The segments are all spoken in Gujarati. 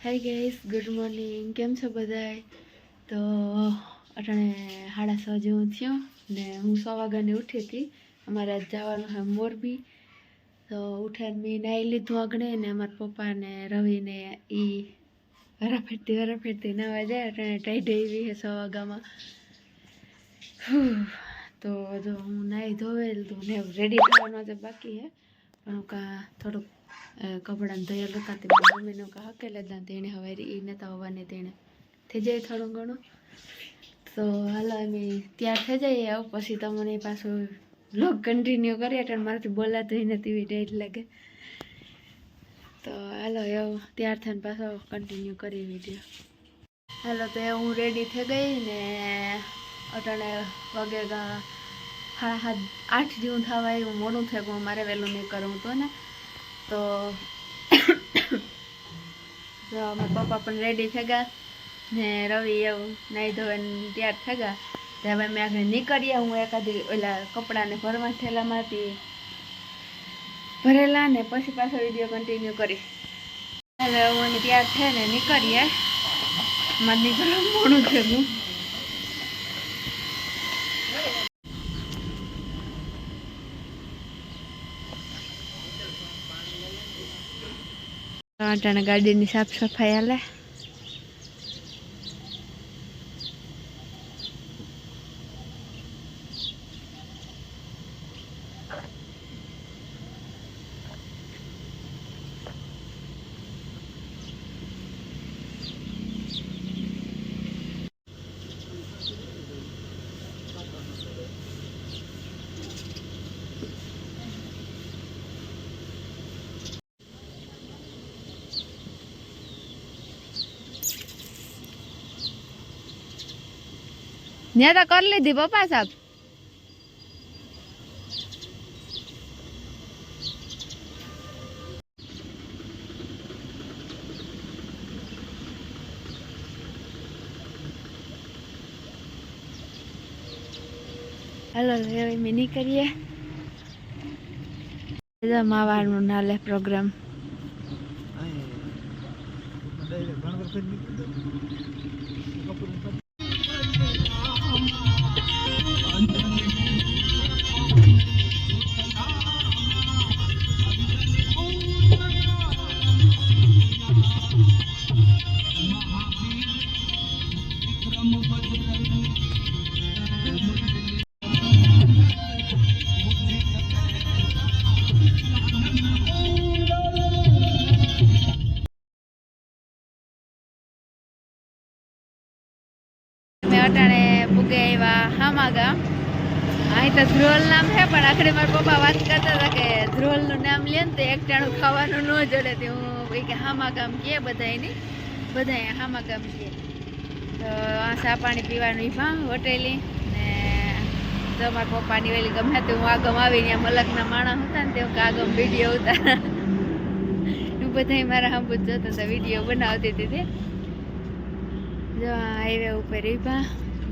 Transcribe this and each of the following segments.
हाय गाइस गुड मॉर्निंग केम छो बधाय। तो अटाणे 6:30 जेवुं थयुं ने हूँ 100 वाग्यानी उठी थी। अमारे आज जवानुं है मोरबी। तो उठ्या मैं नाही लीधुं आगणे ने अमारा पप्पा ने रवि ने ई वाराफेरती नवा जाए। अटाणे टाइड एवी है 100 वाग्यामां। तो जो हूँ नाही धोवेल तो ने रेडी थवानुं जे बाकी है पण का थोड़ुं कपड़ा धोयल हता ते मम्मीने हकेले दा तेणे हवे ई नता होवाने तेणे थई जाए थोड़ुं घणुं। तो हालो अमे तैयार थई जाइए आव पछी तमने पाछो व्लॉग कंटिन्यू करीए अटाणे माराथी बोलातुंय नथी डर लागे। तो हालो एव तैयार थईने पाछो कंटिन्यू करी विडियो। हालो तो हूँ रेडी थई गई ने अटाणे वागेगा 7:30 जेवुं थवा आव्युं। मोडुं थई गयुं मारे वहेलुं નીકળવું तो ने तो मारा पप्पा पण रेडी थई गया ने रवि एवं नाई धोईने तैयार थई गया। तो हवे मैं आगे નીકળીએ। हूँ एकादी ओला कपड़ा ने भरवा थेलामांथी भरेला ने पछी पाछो विडियो कंटिन्यू करी। हवे हूँ तैयार थईने નીકળીએ। मारे નીકળવા मोडुं थई गयुं। अटाणे गाडीनी साफ सफाई हाले। न्या तो कर लीधी पप्पा साहब। हेलो मिनी करिए मावारनु नाले प्रोग्राम अटाणे पुगे आव्या हामागाम। अहीं तो ध्रोल नाम है पण आखिर मारा पप्पा बात करता था कि ध्रोल नाम ले तो एकटाणुं खावानुं न जड़े। तो हूँ कि हामागाम कहे बधाईनी बधाई हामागाम कहे। तो आ चा पाणी पीवानुं भा होटेली ने जो मारा पप्पानी वेली गमे तो हूँ आगम आवीने मलकना माणा हता ने तो आगम विडियो उतार बधाई मारा हंबू जोता था विडियो बनावती थी। जो हाईवे ऊपर ऊभा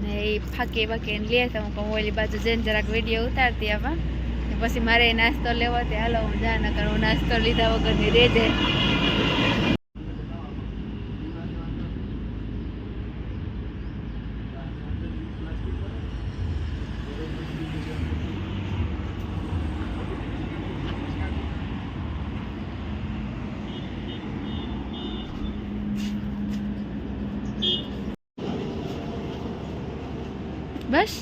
ने फाके बाके લે તો હું ઓલી બાજુ જઈને જરાક વિડીયો ઉતારતી આવા પછી મારે નાસ્તો લેવો તે હાલો હું જા ન કરું નાસ્તો લીધા વગરની રેજે। बस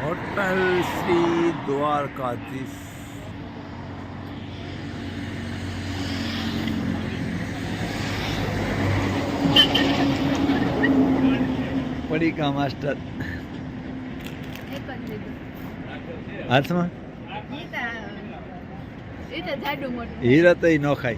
होटल श्री द्वारकाधीश पड़ी का मास्टर हाथ में हीरा तो ही न खाई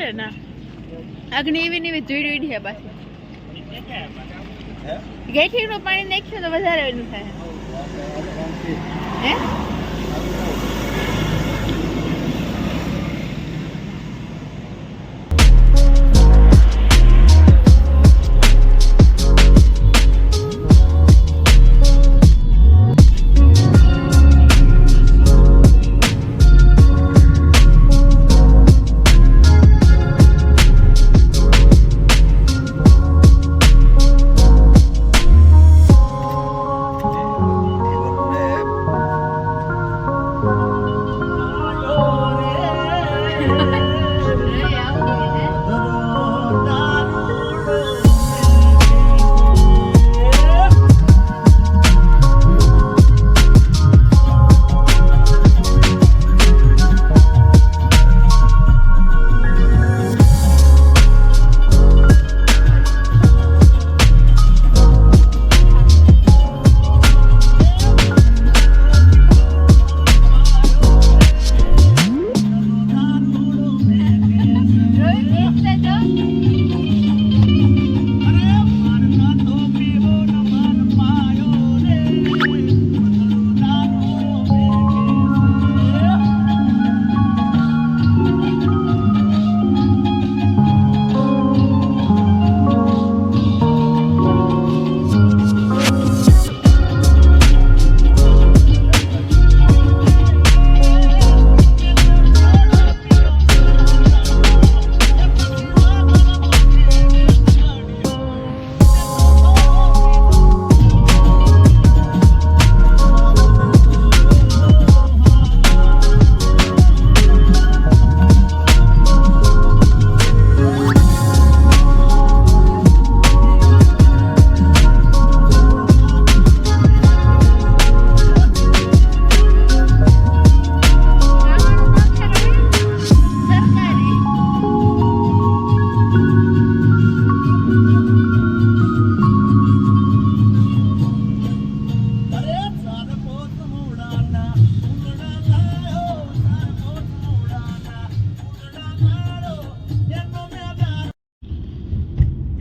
રે ના અગ્નિ એવી ને એવી જોઈડી છે પાછી ગેઠીનું પાણી નાખ્યું તો વધારે એનું થાય હે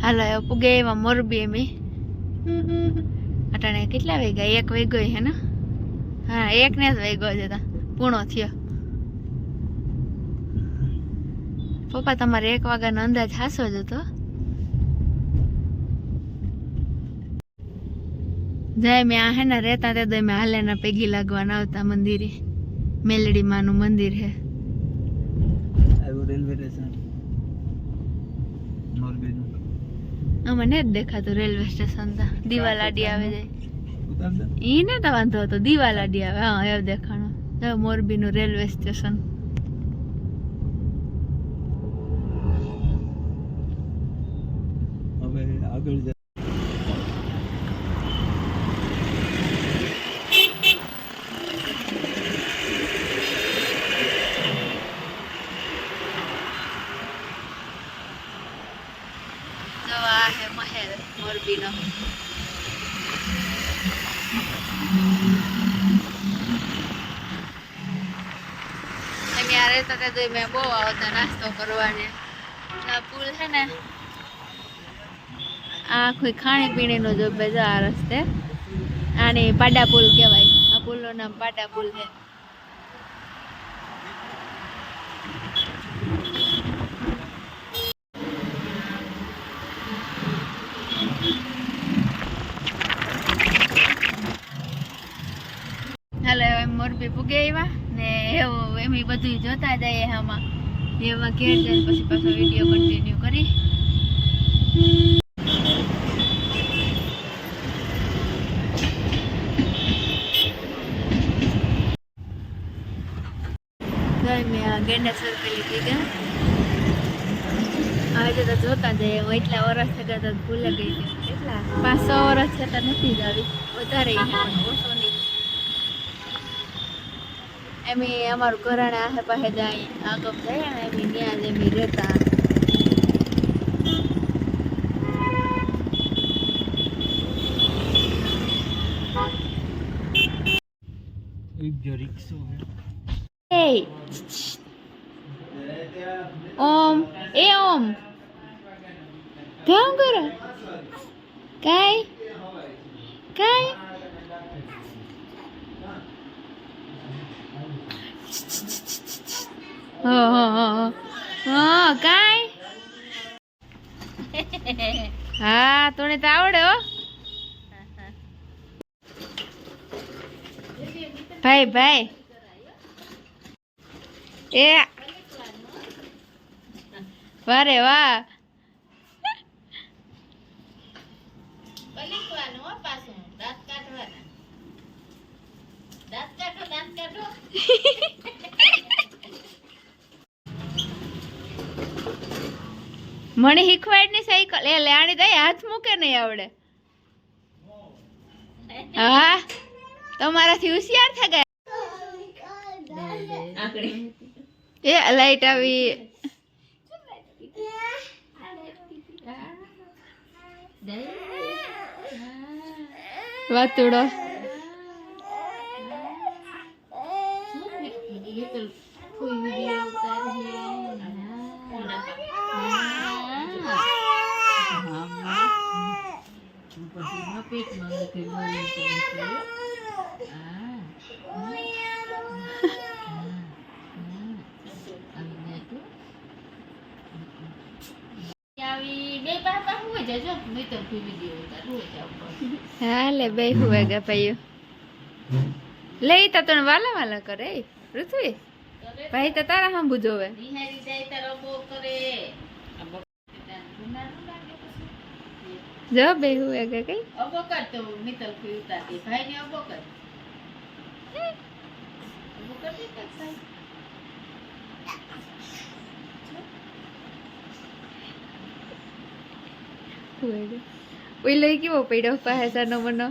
હાલો હવે પુગે એમાં મોરબી એમ અટાણે કેટલા વાગ્યા 1 વાગ્યો હે ને હા 1 ને જ વાગ્યો છે તા પૂણો થયો પપ્પા તમારે 1 વાગ્યાનો અંદાજ હાસો જ હતો જાય મેં આ હે ને રહેતા તે દે મેં હાલે ના પેગી લાગવાના આવતા મંદિરે મેલડી માનું મંદિર હે રેલવે સ્ટેશન મોરબીનું મને જ દેખાતું રેલવે સ્ટેશન તા દીવાલાડી આવે જાય ઈ ને તો વાંધો હતો દીવાલાડી આવે હા એવું દેખાણું મોરબીનું રેલવે સ્ટેશન હવે આગળ હે મહેલ મોરબીનો અહીંયા રહેતા તે મેં બહુ આવતા નાસ્તો કરવાની આ પુલ છે ને આ કોઈ ખાણી પીણીનો જો બધા આ રસ્તે આને પાડા પુલ કહેવાય આ પુલનું નામ પાડા પુલ છે હાલો એમ મોરબી પૂગે આવ્યા ને એવું એમ બધું જોતા જઈએ આમાં એમાં ઘેર જાય પછી પાછો વિડીયો કન્ટિન્યુ કરી મેં આ ગેંડા સર્કલ લીધી ગયા આજે તો જોતા જઈએ હું એટલા વર્ષ થયા તો ભૂલે ગઈ કેટલા 5-6 વર્ષ થતા નથી જ આવી વધારે ઓછો નહીં એમ અમારું ઘરાણે આસે પાસે જાય આગળ જાય ને એમ ત્યાં જ એમ રહેતા રિક્ષો Hey. Om. એ ઓમ કામ કરો કાઈ કાઈ હા કાઈ હા તને તો આવડે હો ભાઈ ભાઈ એ વારે વાહ મને શીખવાડ ની સાયકલ એ લેણી દઈ હાથ મૂકે નહીં આવડે હા તમારાથી હોશિયાર થઈ ગયા એ લાઈટ આવી વાતુડો હાલે બે હુએ ગયા ભાઈઓ લઈ તા તને વાલા વાલા કરે પૃથ્વી ભાઈ તો તારા સાંભુ જોવે જો બે હુએ ગયા કઈ અબો કર તો મિતલ થી ઉતારતી ભાઈ ને અબો કર અબો કર દે ભાઈ ઓય લઈ કેવો પડ્યો પાસે નો મનો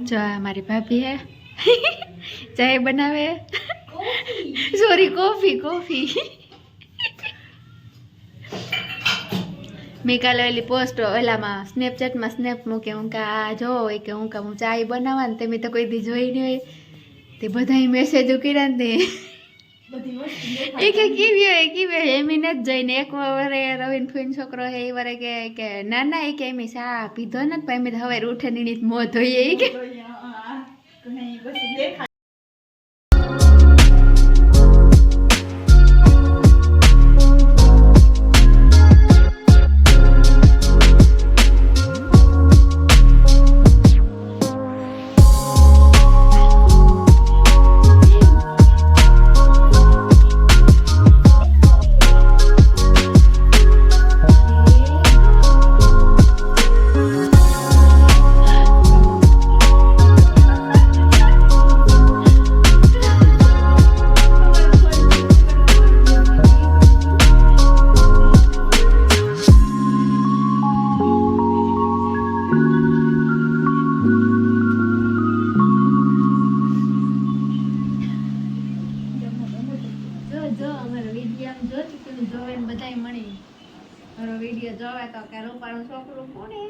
जो हमारी भाभी है चाय बनावे सॉरी कॉफी कॉफी मैं काले वाली पोस्ट ओलाમાં સ્નેપચેટમાં સ્નેપ મૂકે હું કે આ જો હોય કે હું ચાય બનાવવા ને તમે તો કોઈ દી જોઈ નહીં હોય તે બધાય મેસેજ કર્યા ને એક કેવી હોય એમી નથી જોઈને એક વરે રવિન ફૂન છોકરો હે એ વરે કે ના ના એ કે એમી સા પીધો ને પણ એમી હવે ઉઠે ની મોં ધોઈએ એ કે વિડીયો જોવે તો કે રૂપાળું છોકરું કોને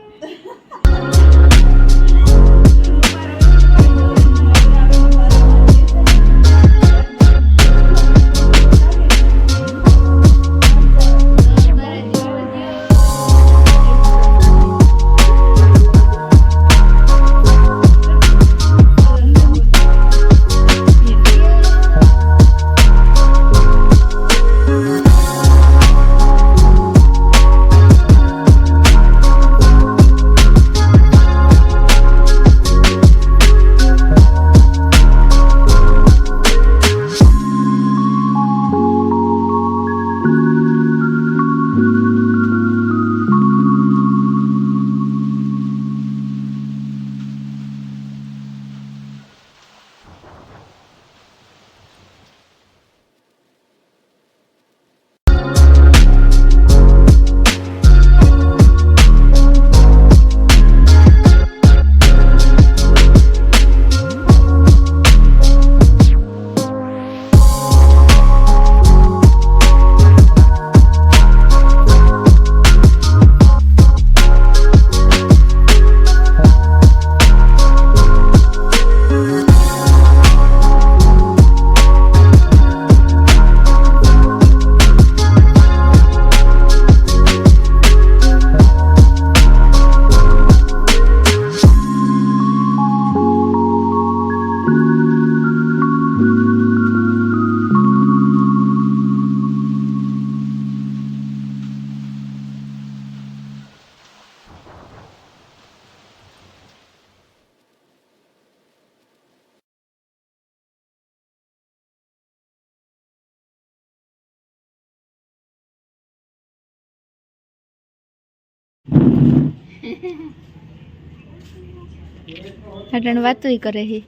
અટણ વાતું કરે હે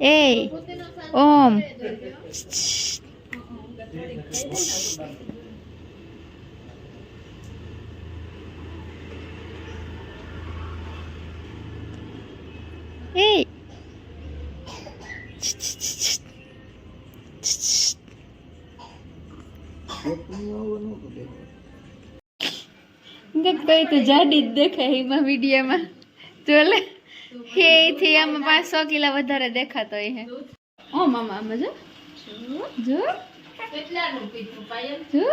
એ ઓમ એ દેખ તો એ તો જાડી જ દેખાય એમાં વિડીયોમાં ચોલે હે થી આમાં 500 કિલો વધારે દેખાતો હે ઓ મામા આમાં જો જો કેટલાનું પીતું પાયલ જો